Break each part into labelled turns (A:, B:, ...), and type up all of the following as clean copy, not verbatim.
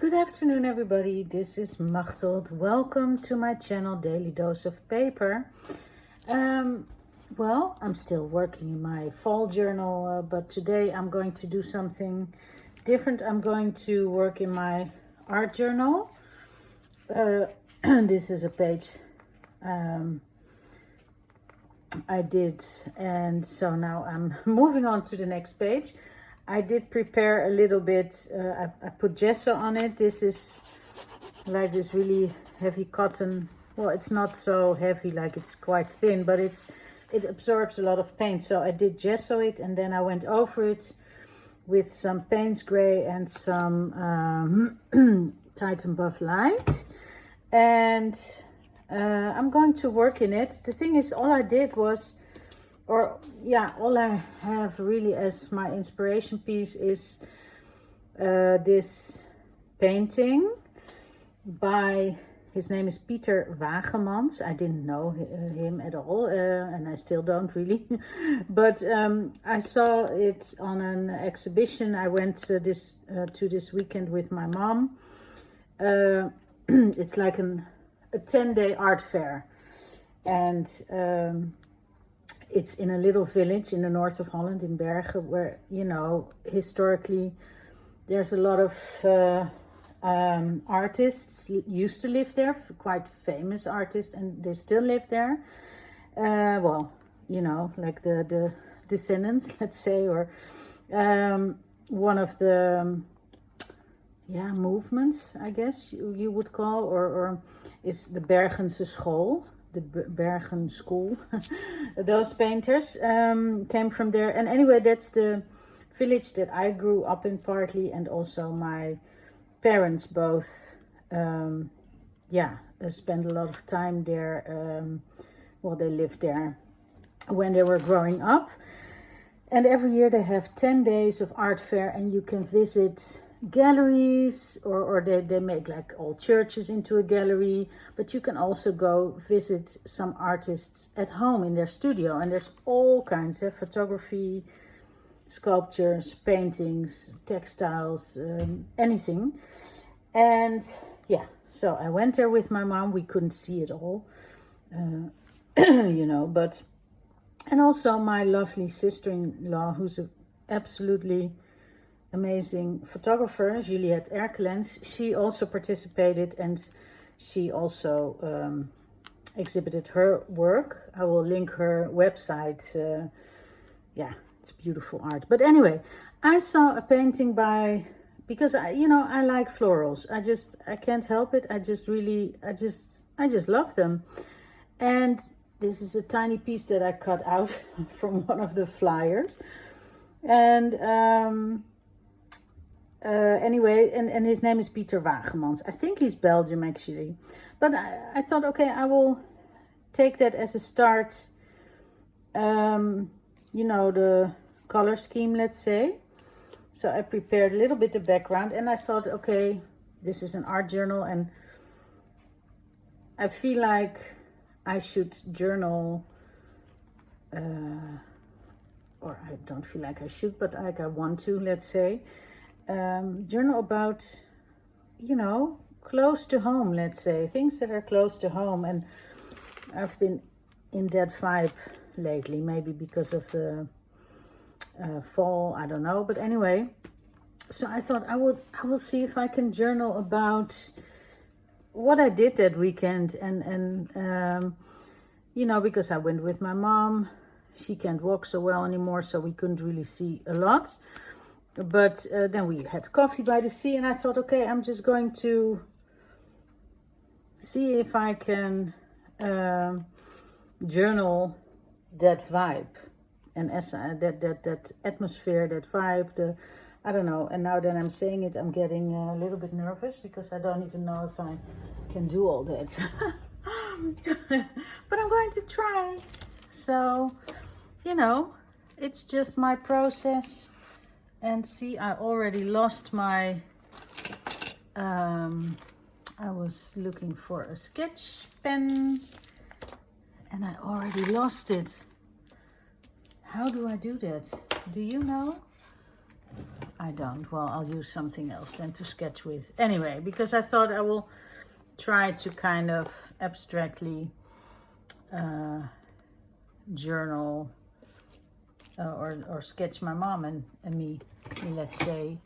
A: Good afternoon, everybody. This is Machteld. Welcome to my channel, Daily Dose of Paper. Well, I'm still working in my fall journal, but today I'm going to do something different. I'm going to work in my art journal. This is a page I did, and so now I'm moving on to the next page. I did prepare a little bit, I put gesso on it. This is like this really heavy cotton. Well, it's not so heavy, like it's quite thin, but it absorbs a lot of paint. So I did gesso it, and then I went over it with some Payne's Gray and some Titan Buff Light. And I'm going to work in it. The thing is, all I did was, all I have really as my inspiration piece is this painting by, his name is Peter Wagemans. I didn't know him at all, and I still don't really. But I saw it on an exhibition. I went to this weekend with my mom. It's like a 10-day art fair, and it's in a little village in the north of Holland, in Bergen, where, you know, historically there's a lot of artists used to live there, quite famous artists, and they still live there. Well, you know, like the descendants, let's say, or one of the movements, I guess you would call, or is the Bergense school. The Bergen school. Those painters came from there. And anyway, that's the village that I grew up in partly, and also my parents both spent a lot of time there. They lived there when they were growing up. And every year they have 10 days of art fair, and you can visit galleries, or they make like old churches into a gallery, but you can also go visit some artists at home in their studio, and there's all kinds of photography, sculptures, paintings, textiles, anything. And so I went there with my mom. We couldn't see it all, but, and also my lovely sister-in-law, who's a absolutely amazing photographer, Juliette Erkelens. She also participated, and she also exhibited her work. I will link her website. It's beautiful art. But anyway, I saw a painting because I like florals. I can't help it. I just love them. And this is a tiny piece that I cut out from one of the flyers. And anyway, and his name is Peter Wagemans. I think he's Belgium, actually. But I thought, okay, I will take that as a start. The color scheme, let's say. So I prepared a little bit of background, and I thought, okay, this is an art journal, and I feel like I should journal, or I don't feel like I should, but like I want to, let's say. Journal about, close to home, let's say, things that are close to home. And I've been in that vibe lately, maybe because of the fall, I don't know, but anyway, so I thought I will see if I can journal about what I did that weekend, and because I went with my mom. She can't walk so well anymore, so we couldn't really see a lot. But then we had coffee by the sea, and I thought, okay, I'm just going to see if I can journal that vibe, and that atmosphere, that vibe, I don't know. And now that I'm saying it, I'm getting a little bit nervous, because I don't even know if I can do all that. But I'm going to try. So, it's just my process. And see, I already lost my, I was looking for a sketch pen, and I already lost it. How do I do that? Do you know? I don't. Well, I'll use something else then to sketch with. Anyway, because I thought I will try to kind of abstractly journal or sketch my mom and me, let's say.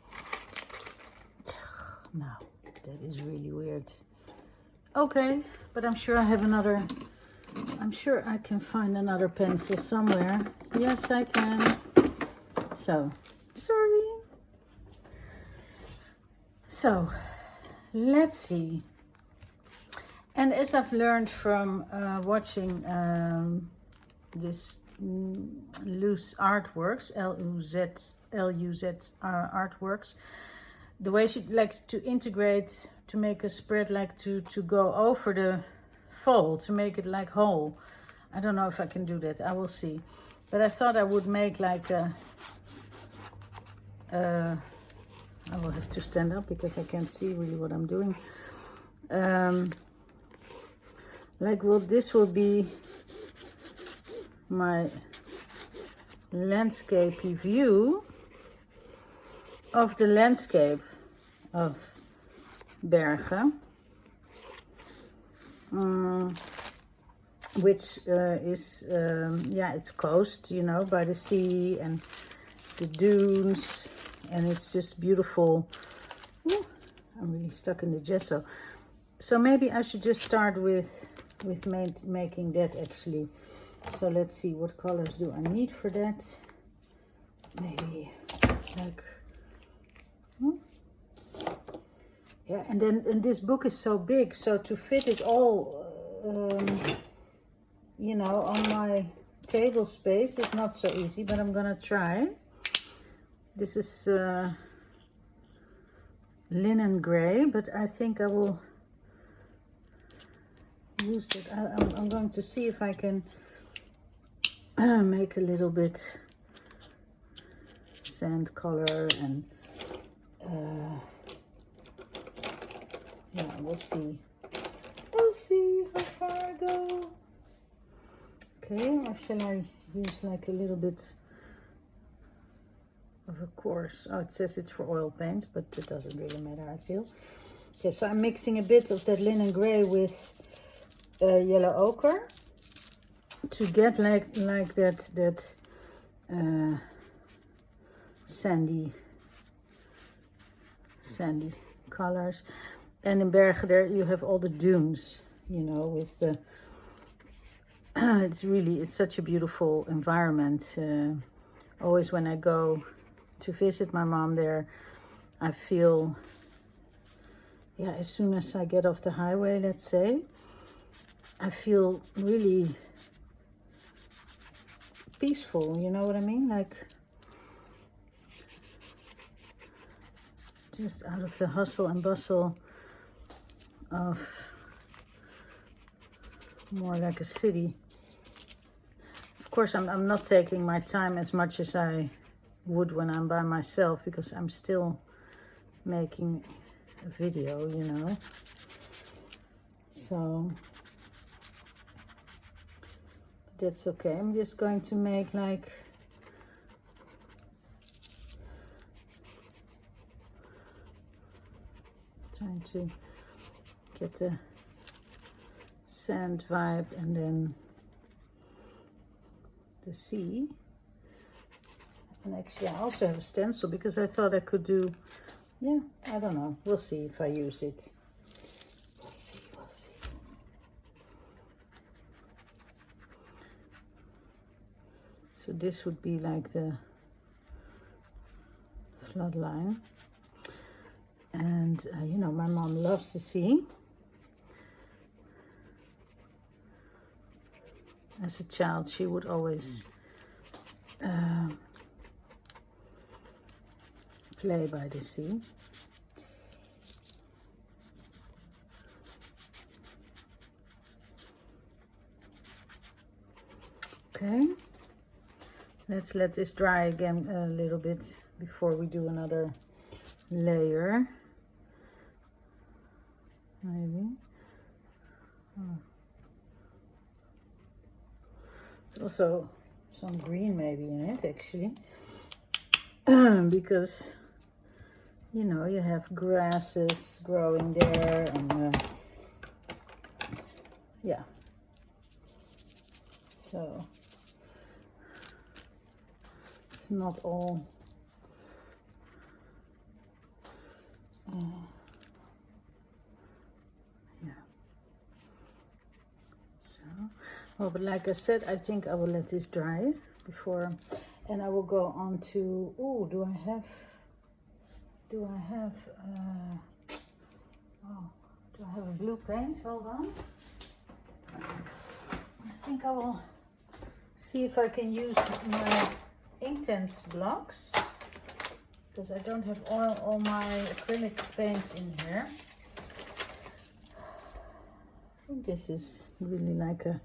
A: No, that is really weird. Okay, but I'm sure I have another, I'm sure I can find another pencil somewhere. Yes, I can. So, sorry. So, let's see. And as I've learned from watching this Luz Artworks, L-U-Z Artworks, the way she likes to integrate, to make a spread, like to go over the fold, to make it like whole. I don't know if I can do that, I will see. But I thought I would make like a, I will have to stand up because I can't see really what I'm doing. Like, well, this will be my landscape view of the landscape of Bergen, which is, yeah, it's coast, you know, by the sea and the dunes, and it's just beautiful. Ooh, I'm really stuck in the gesso. So maybe I should just start with making that actually. So let's see, what colors do I need for that? Maybe like, yeah, and this book is so big, so to fit it all, you know, on my table space is not so easy, but I'm gonna try. This is linen gray, but I think I will use it. I'm going to see if I can make a little bit sand color and yeah, we'll see. We'll see how far I go. Okay, or shall I use like a little bit of a coarse? Oh, it says it's for oil paints, but it doesn't really matter, I feel. Okay, so I'm mixing a bit of that linen gray with yellow ochre to get like that sandy colors. And in Bergen there you have all the dunes, you know, with the it's such a beautiful environment. Always when I go to visit my mom there, I feel, yeah, as soon as I get off the highway, let's say, I feel really peaceful, you know what I mean? Like, just out of the hustle and bustle of more like a city. Of course, I'm not taking my time as much as I would when I'm by myself, because I'm still making a video, you know. So that's okay. I'm just going to make like trying to get the sand vibe and then the sea. And actually I also have a stencil because I thought I could do, yeah, I don't know, we'll see if I use it. We'll see. So this would be like the flood line. And you know, my mom loves the sea. As a child, she would always play by the sea. Okay, let's let this dry again a little bit before we do another layer. Maybe. Oh. There's also some green maybe in it, actually. because you know you have grasses growing there, and yeah, so it's not all yeah. So, well, but like I said, I think I will let this dry before, and I will go on to, oh, do I have a blue paint? Hold on. I think I will see if I can use my Inktense blocks, because I don't have all my acrylic paints in here. I think this is really like a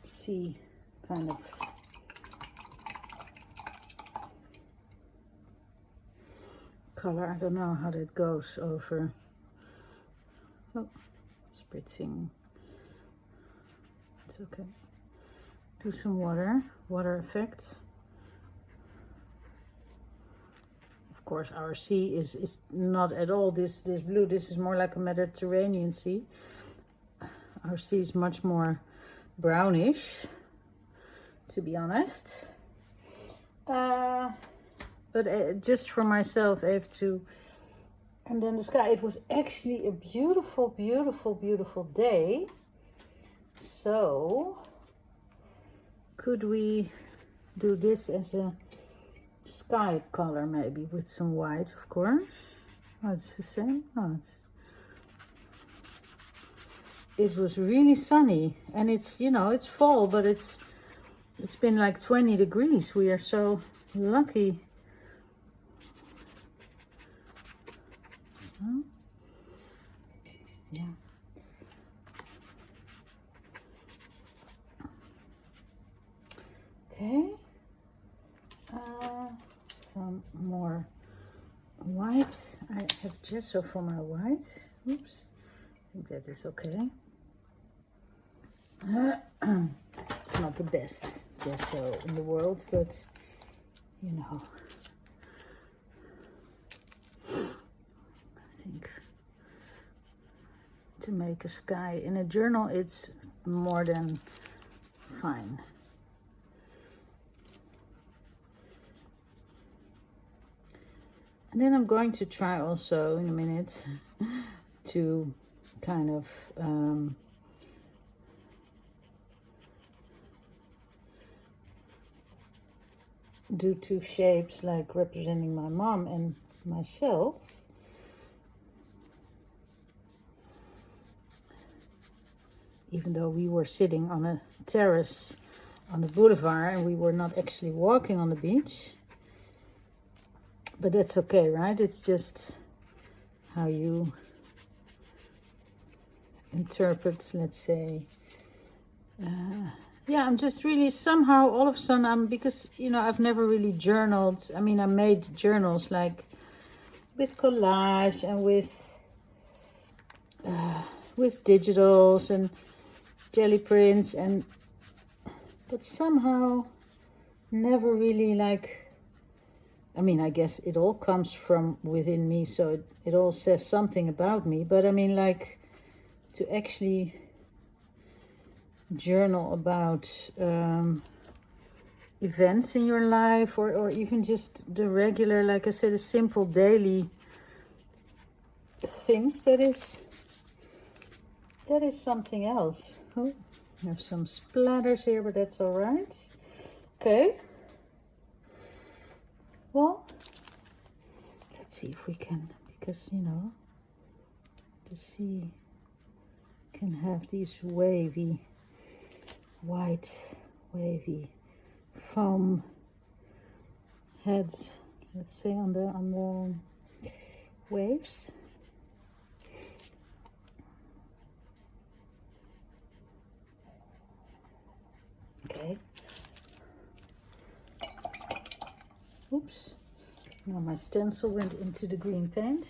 A: sea kind of color. I don't know how that goes over. Oh, spritzing. It's okay. Do some water effect. Of course, our sea is not at all this blue. This is more like a Mediterranean sea. Our sea is much more brownish, to be honest. But just for myself, I have to. And then the sky. It was actually a beautiful, beautiful, beautiful day. So, could we do this as a sky color, maybe with some white, of course? Oh, it's the same. Oh, it was really sunny, and it's, you know, it's fall, but it's been like 20 degrees. We are so lucky. So, yeah. Okay. Some more white. I have gesso for my white. Oops. I think that is okay. It's not the best gesso in the world, but you know, I think to make a sky in a journal, it's more than fine. And then I'm going to try also in a minute to kind of do two shapes, like representing my mom and myself. Even though we were sitting on a terrace on the boulevard and we were not actually walking on the beach. But that's okay, right? It's just how you interpret, let's say. Yeah, I'm just really somehow all of a sudden because, you know, I've never really journaled. I mean, I made journals like with collage and with digitals and jelly prints, but somehow never really like, I mean, I guess it all comes from within me, so it all says something about me. But I mean, like, to actually journal about events in your life, or even just the regular, like I said, a simple daily things, that is something else. Oh, there's some splatters here, but that's all right. Okay. Well, let's see if we can, because, you know, the sea can have these wavy, white, wavy foam heads, let's say, on the waves. Okay. Oops. Now my stencil went into the green paint.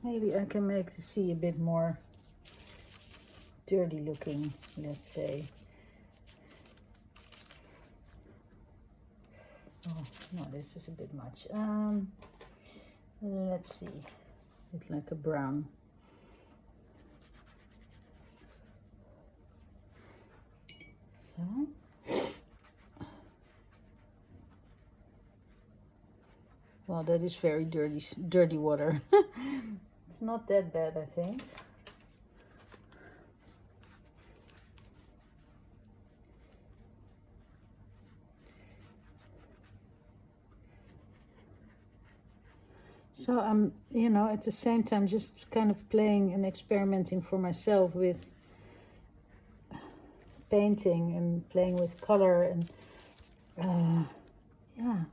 A: Maybe I can make the sea a bit more dirty looking, let's say. Oh no, this is a bit much. Let's see, it's like a brown. So. Well, that is very dirty water. It's not that bad, I think. So I'm, you know, at the same time just kind of playing and experimenting for myself with painting and playing with color and yeah.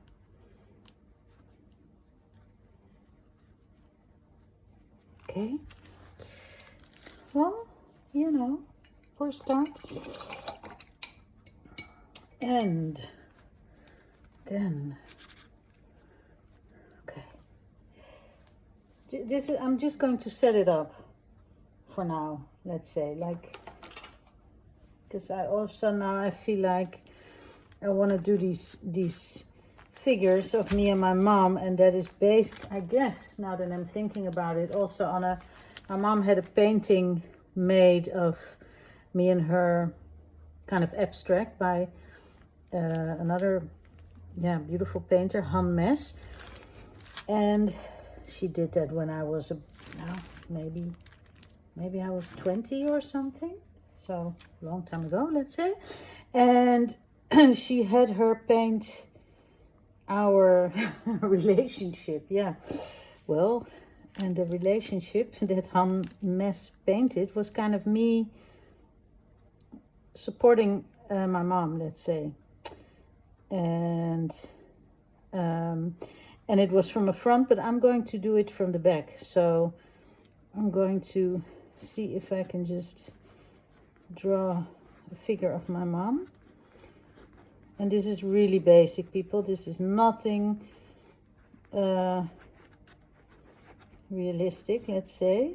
A: Okay. Well, you know, for a start. And then, okay. This is, I'm just going to set it up for now, let's say, like, because I also now I feel like I want to do these figures of me and my mom, and that is based, I guess, now that I'm thinking about it, also on my mom had a painting made of me and her, kind of abstract, by another, yeah, beautiful painter, Han Mes, and she did that when I was maybe I was 20 or something, so a long time ago, let's say, and she had her paint our relationship, yeah. Well, and the relationship that Han Mes painted was kind of me supporting my mom, let's say, and it was from a front, but I'm going to do it from the back. So I'm going to see if I can just draw a figure of my mom. And this is really basic, people. This is nothing realistic, let's say.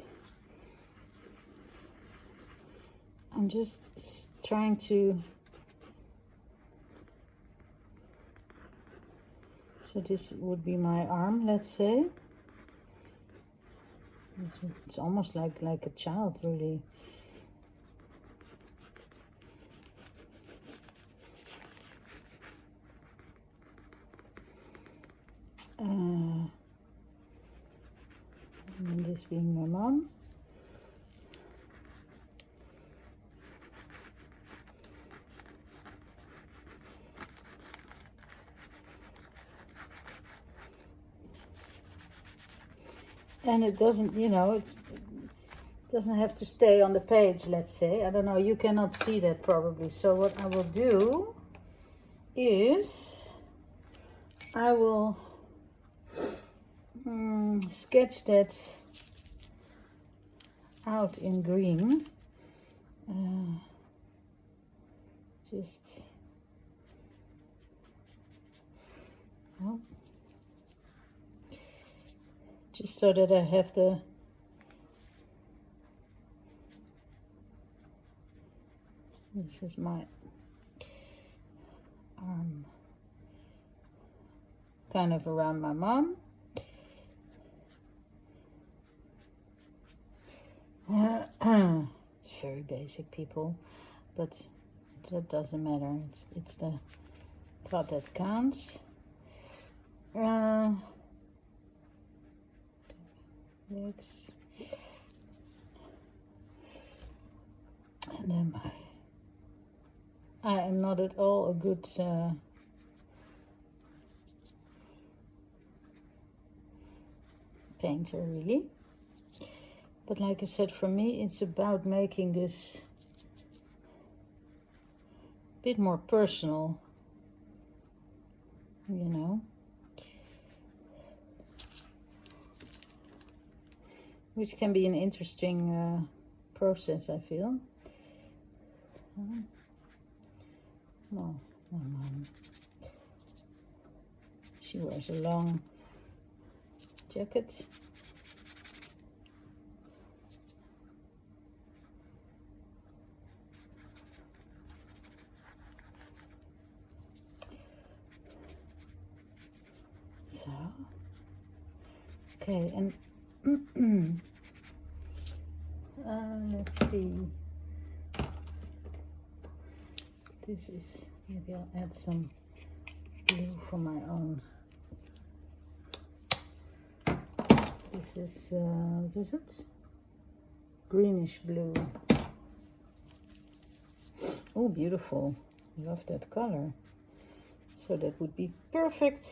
A: I'm just trying to... So this would be my arm, let's say. It's almost like a child, really. And this being my mom. And it doesn't, you know, it doesn't have to stay on the page, let's say. I don't know, you cannot see that probably. So what I will do is I will sketch that out in green. Just so that I have the this is my arm kind of around my mom. It's very basic, people, but that doesn't matter. It's the thought that counts. Legs. And then I am not at all a good painter, really. But like I said, for me, it's about making this a bit more personal, you know. Which can be an interesting process, I feel. No, my mom. She wears a long jacket. So, okay, and let's see. This is, maybe I'll add some blue for my own. This is, what is it? Greenish blue. Oh, beautiful. Love that color. So that would be perfect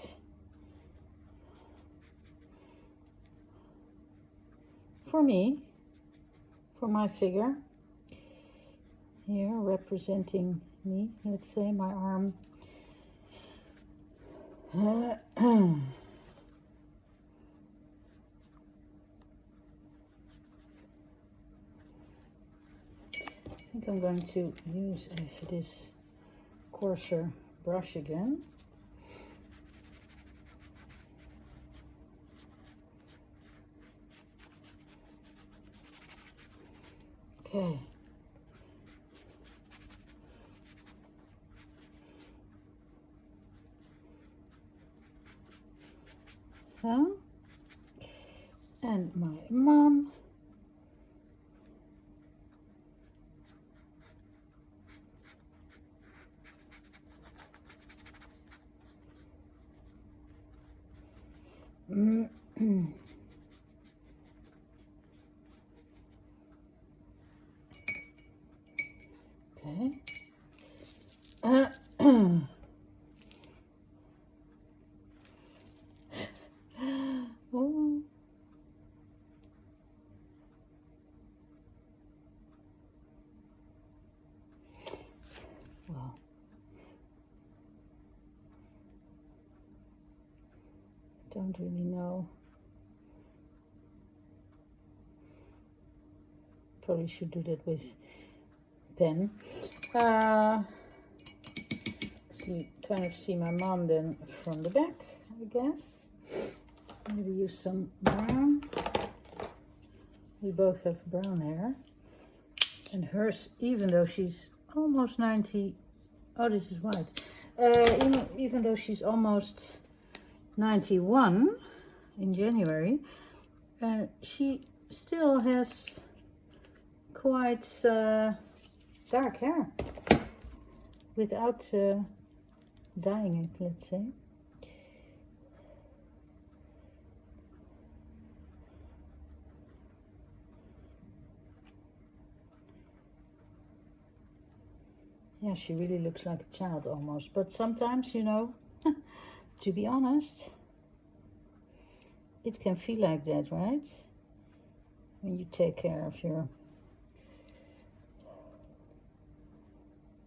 A: for me, for my figure. Here, representing me, let's say, my arm. I think I'm going to use this coarser brush again. Okay. So, and my mom. Okay. Oh. Well, don't really know. Probably should do that with pen. Kind of see my mom then from the back, I guess. Maybe use some brown. We both have brown hair. And hers, even though she's almost 90, oh, this is white. Even though she's almost 91 in January, she still has quite dark hair without dyeing it, let's say. Yeah, she really looks like a child almost. But sometimes, you know, to be honest, it can feel like that, right? When you take care of your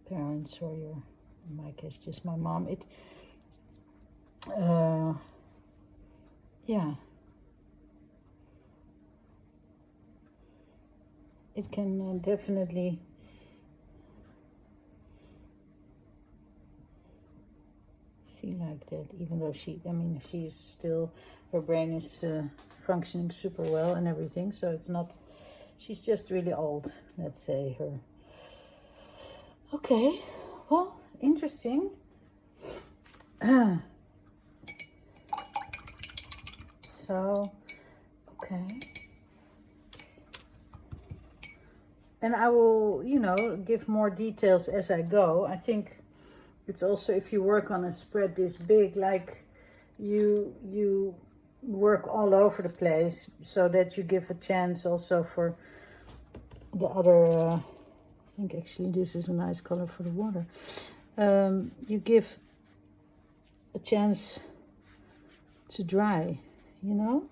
A: parents or your, in my case, just my mom. Yeah. It can definitely feel like that, even though she is still, her brain is functioning super well and everything, so it's not, she's just really old, let's say, her. Okay, well, interesting. So, okay. And I will, you know, give more details as I go. I think it's also, if you work on a spread this big, like you work all over the place, so that you give a chance also for the other, I think actually this is a nice color for the water. You give a chance to dry, you know?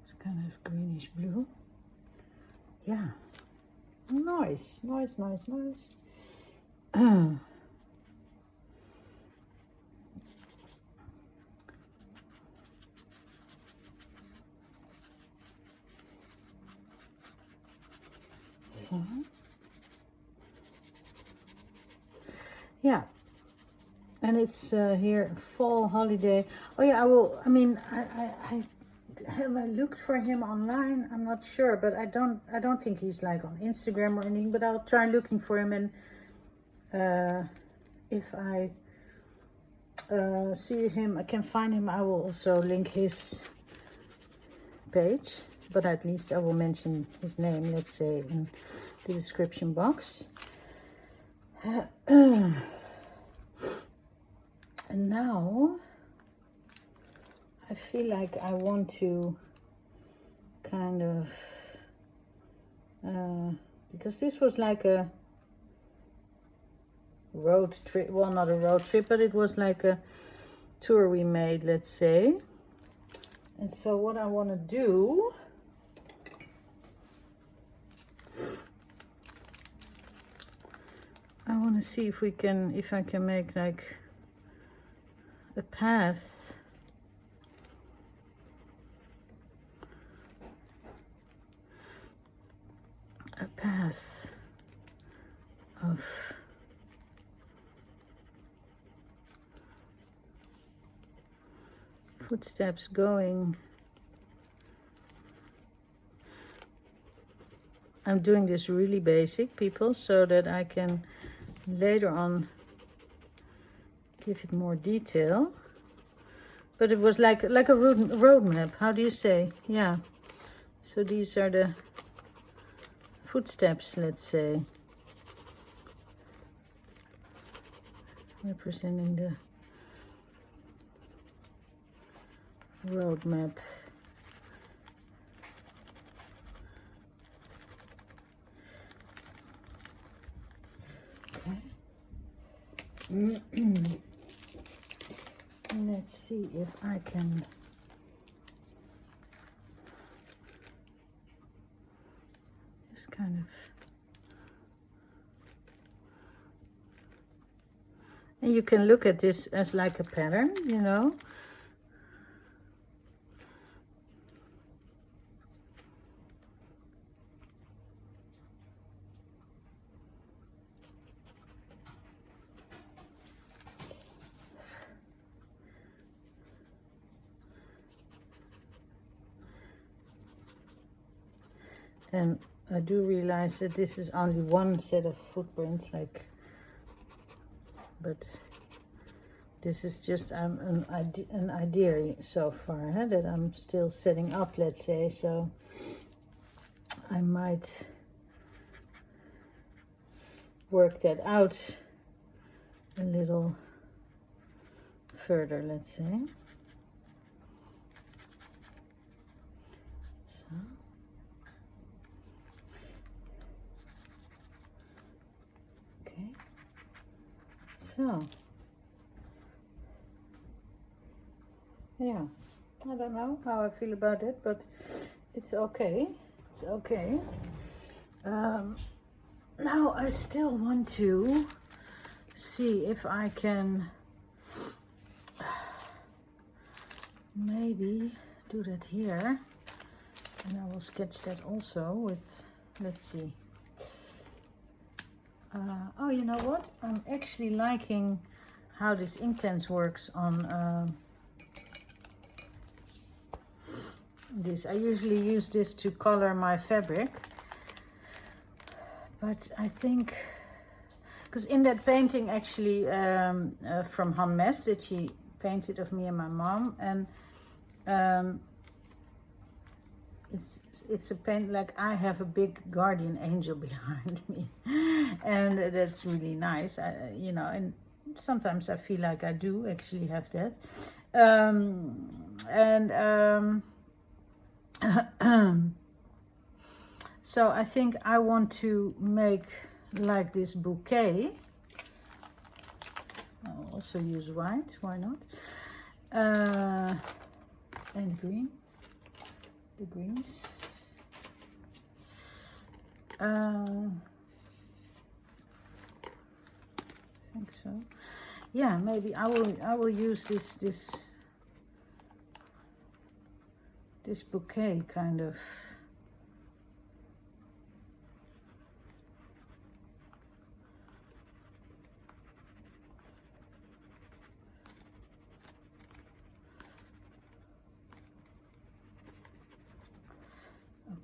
A: It's kind of greenish blue. Yeah. Nice. So, yeah, and it's here, fall holiday. Oh yeah, I will. I mean, I have I looked for him online. I'm not sure, but I don't think he's like on Instagram or anything. But I'll try looking for him and if I see him, I can find him, I will also link his page, but at least I will mention his name, let's say, in the description box. And now I feel like I want to kind of because this was like a road trip, well, not a road trip, but it was like a tour we made, let's say. And so what I want to do, I want to see if I can make like a path. A path of footsteps going. I'm doing this really basic, people, so that I can later on give it more detail. But it was like a road map. How do you say? Yeah. So these are the footsteps, let's say, representing the road map. Okay. Let's see if I can just kind of, and you can look at this as like a pattern, you know. And I do realize that this is only one set of footprints, like, but this is just an idea so far, that I'm still setting up, let's say. So I might work that out a little further, let's say. So. So, yeah, I don't know how I feel about it, but it's okay. It's okay. Now I still want to see if I can maybe do that here. And I will sketch that also with, let's see. Oh, you know what? I'm actually liking how this Inktense works on this. I usually use this to color my fabric, but I think, because in that painting actually from Hannes that she painted of me and my mom, and it's a paint, like I have a big guardian angel behind me, and that's really nice. You know, and sometimes I feel like I do actually have that. So I think I want to make like this bouquet. I'll also use white, why not? And green. The greens. I think so. Yeah, maybe I will use this bouquet kind of.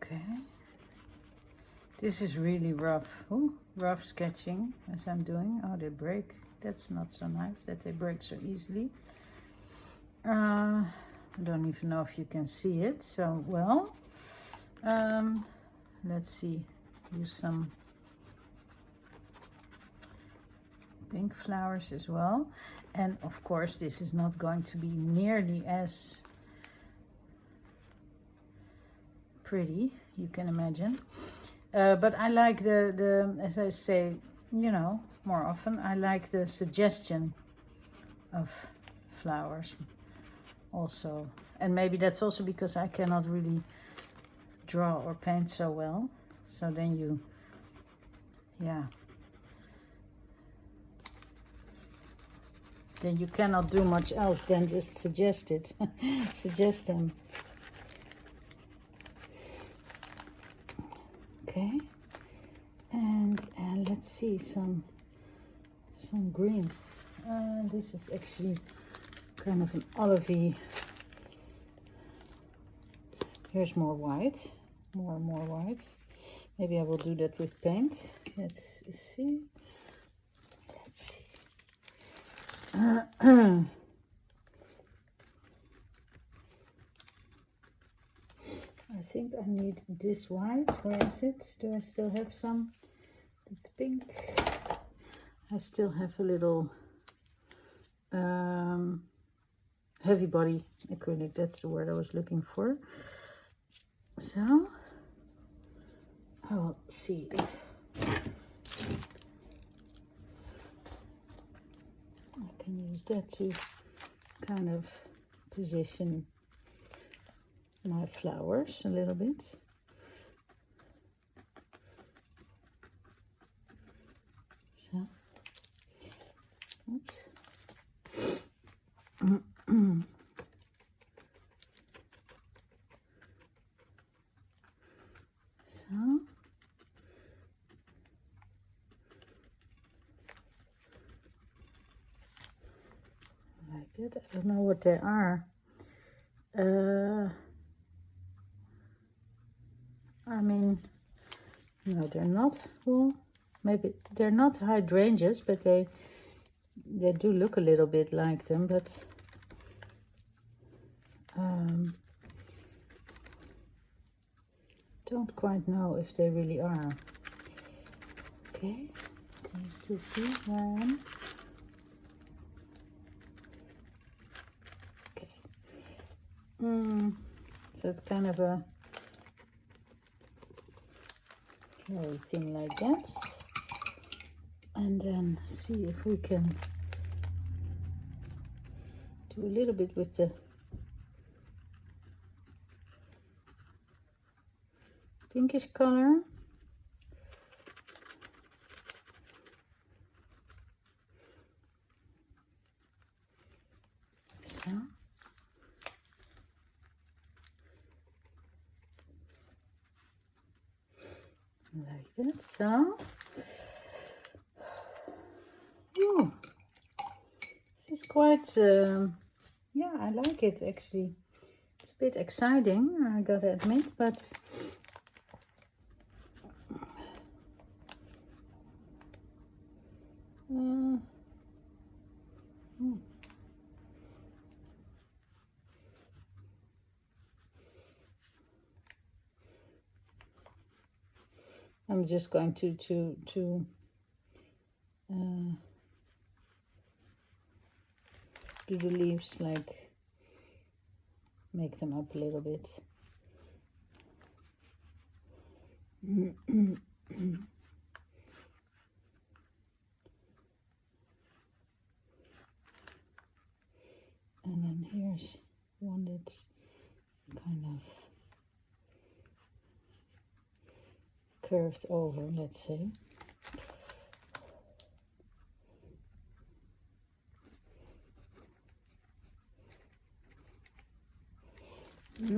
A: Okay. This is really rough. Ooh, rough sketching as I'm doing. Oh, they break. That's not so nice that they break so easily. I don't even know if you can see it so well. Let's see. Use some pink flowers as well. And of course, this is not going to be nearly as pretty, you can imagine. But I like the, as I say, you know, more often, I like the suggestion of flowers also. And maybe that's also because I cannot really draw or paint so well. So then you, yeah. Then you cannot do much else than just suggest it, suggest them. Okay, and let's see some greens. This is actually kind of an olivey. Here's more white, more white. Maybe I will do that with paint. Let's see. Let's see. I think I need this white. Where is it? Do I still have some? It's pink. I still have a little heavy body acrylic. That's the word I was looking for. So I will see if I can use that to kind of position my flowers a little bit. So, oops. So, like that. I don't know what they are. I mean, no, they're not. Well, maybe they're not hydrangeas, but they do look a little bit like them. But don't quite know if they really are. Okay, can you still see where I am? Okay. So it's kind of a little thing like that, and then see if we can do a little bit with the pinkish color. So. Like that, so. Ooh. This is quite, yeah, I like it actually. It's a bit exciting, I gotta admit, but I'm just going to do the leaves, like make them up a little bit. And then here's one that's kind of curved over, let's say. Just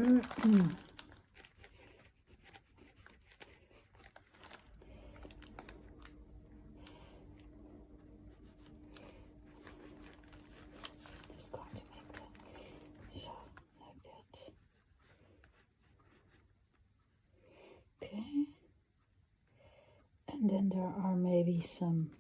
A: going to make that so like that. Okay. And there are maybe some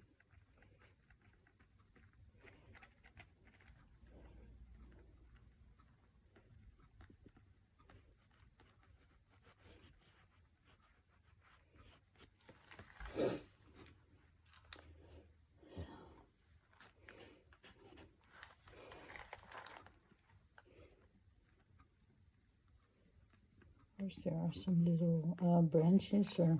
A: there are some little branches or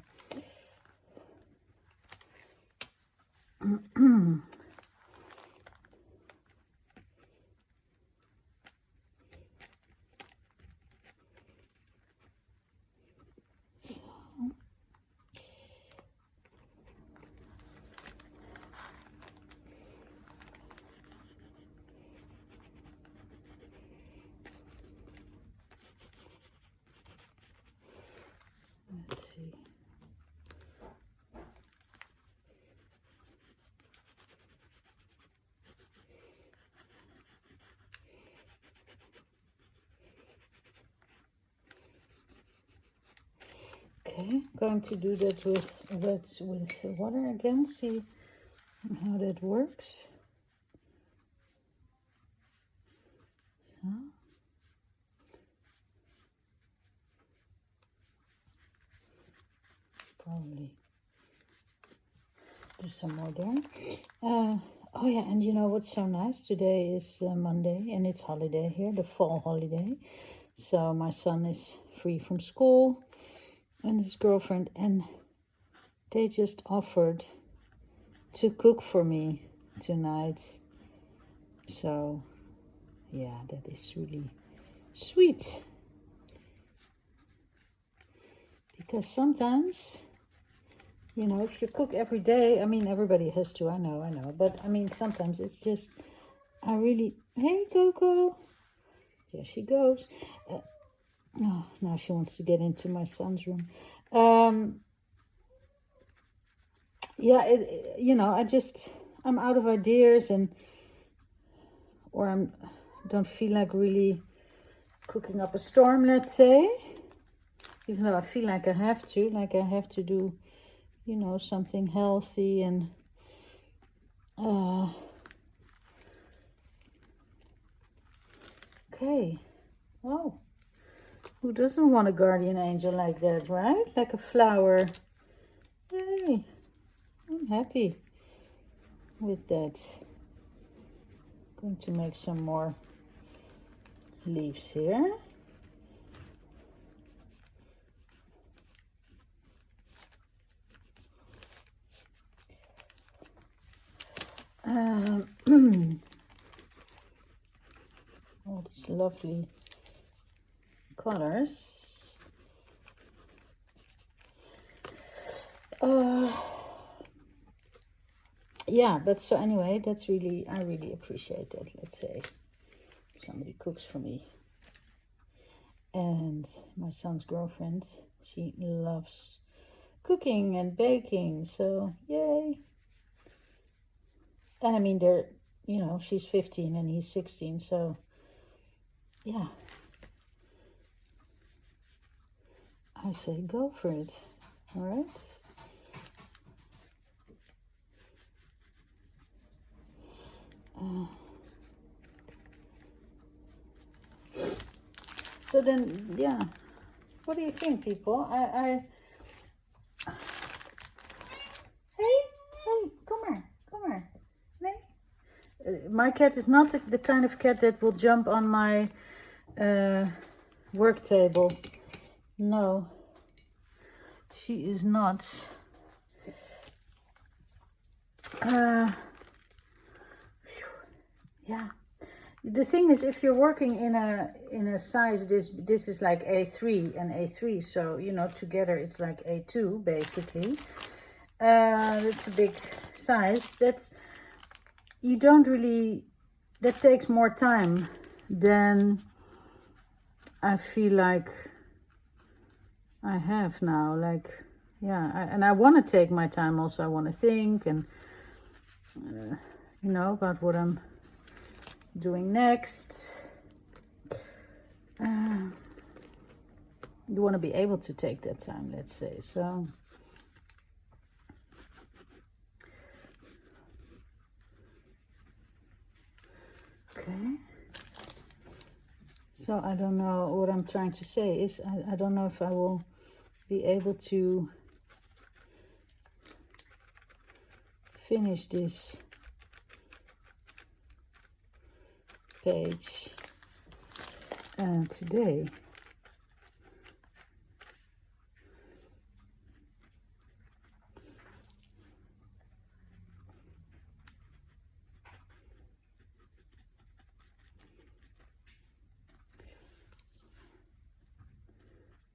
A: let's see. Okay, going to do that with water again, see how that works. So. Probably do some more there. Oh yeah, and you know what's so nice? Today is Monday and it's holiday here, the fall holiday. So my son is free from school and his girlfriend, and they just offered to cook for me tonight. So yeah, that is really sweet. Because sometimes, you know, if you cook every day, I mean, everybody has to, I know. But, I mean, sometimes it's just, hey, Coco. There she goes. Oh, now she wants to get into my son's room. Yeah, you know, I'm out of ideas or don't feel like really cooking up a storm, let's say. Even though I feel like I have to do, you know, something healthy and okay. Oh, who doesn't want a guardian angel like that, right? Like a flower. Yay, I'm happy with that. Going to make some more leaves here. All these lovely colors. Yeah, but so anyway, I really appreciate that. Let's say somebody cooks for me. And my son's girlfriend, she loves cooking and baking, so yay. And I mean, you know, she's 15 and he's 16, so yeah. I say go for it, all right? So then, yeah, what do you think, people? Hey, come here. Nee? My cat is not the kind of cat that will jump on my work table. No, she is not. Yeah. The thing is, if you're working in a size, this is like A3 and A3, so you know together it's like A2 basically. It's a big size. You don't really. That takes more time than I feel like I have now. Like, yeah, and I want to take my time. Also, I want to think and you know about what I'm doing next. You want to be able to take that time, let's say. So Okay. So I don't know what I'm trying to say is I don't know if I will be able to finish this page today.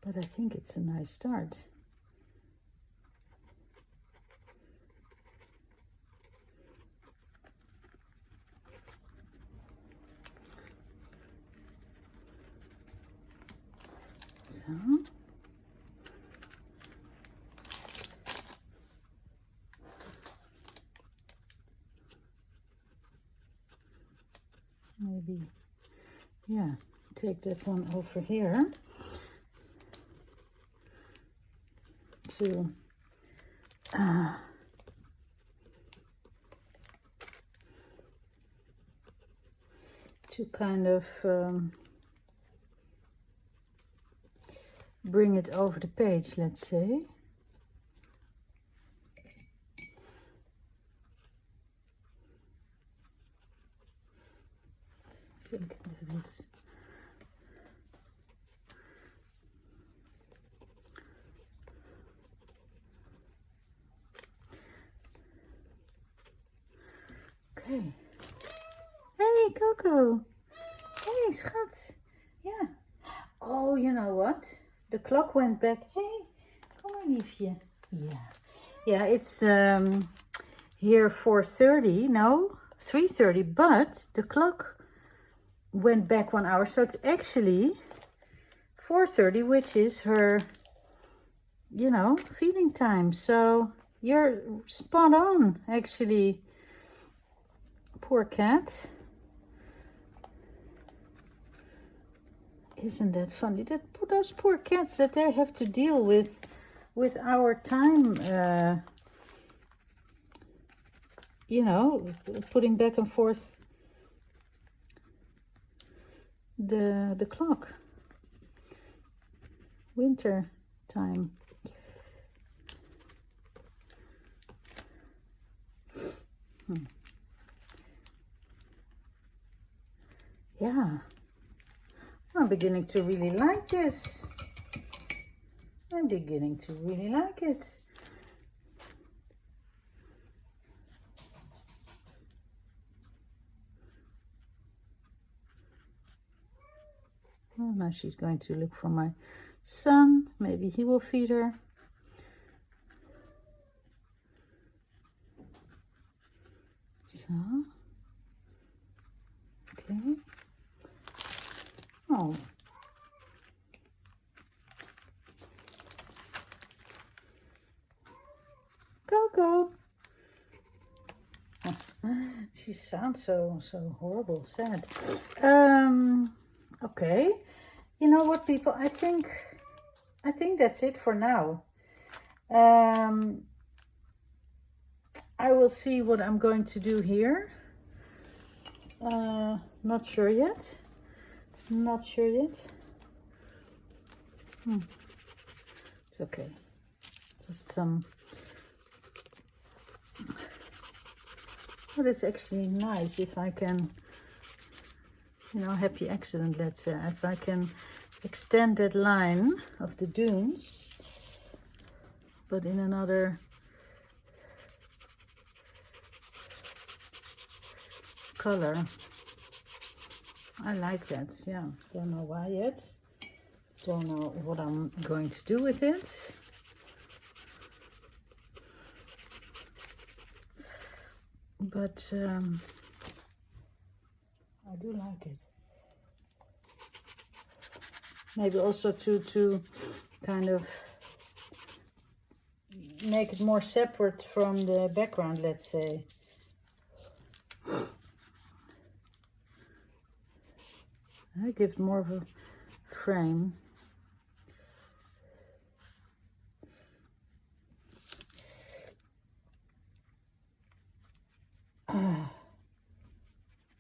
A: But I think it's a nice start. So maybe, yeah, take that one over here to kind of bring it over the page, let's say. I think that is okay. Hey, Coco. Hey, schat. Yeah. Oh, you know what? The clock went back. Hey, kom maar, liefje. Yeah. Yeah, it's here 4:30. No, 3:30. But the clock went back 1 hour. So it's actually 4:30, which is her, you know, feeding time. So you're spot on, actually. Poor cat. Isn't that funny? That those poor cats that they have to deal with our time, you know, putting back and forth the clock. Winter time. Yeah. I'm beginning to really like this. I'm beginning to really like it. Well, now she's going to look for my son. Maybe he will feed her. So, okay. Oh. Coco. She sounds so horrible, sad. Okay. You know what, people? I think that's it for now. I will see what I'm going to do here. Not sure yet. Not sure yet. It's okay. Just some. Well, it's actually nice if I can, you know, happy accident, let's say, if I can extend that line of the dunes, but in another color. I like that, yeah. Don't know why yet. Don't know what I'm going to do with it. But I do like it. Maybe also to kind of make it more separate from the background, let's say. I give more of a frame.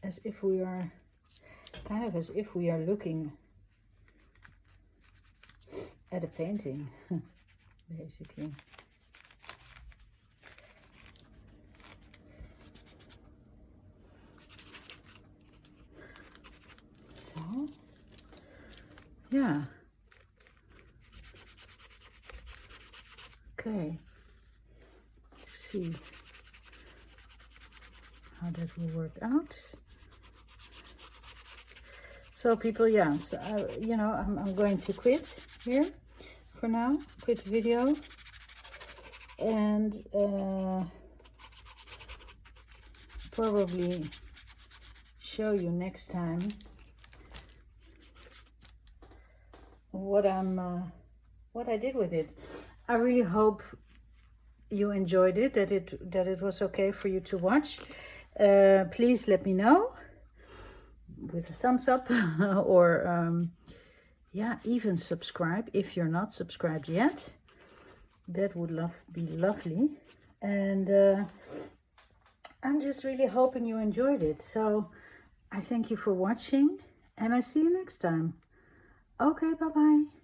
A: As if we are kind of as if we are looking at a painting, basically. So, yeah. Okay. To see how that will work out. So people, yeah, so you know, I'm going to quit here for now, quit the video, and probably show you next time what I did with it. I really hope you enjoyed it, that it was okay for you to watch. Please let me know with a thumbs up or yeah, even subscribe if you're not subscribed yet. That would be lovely. And I'm just really hoping you enjoyed it. So I thank you for watching, and I see you next time. Okay, bye bye.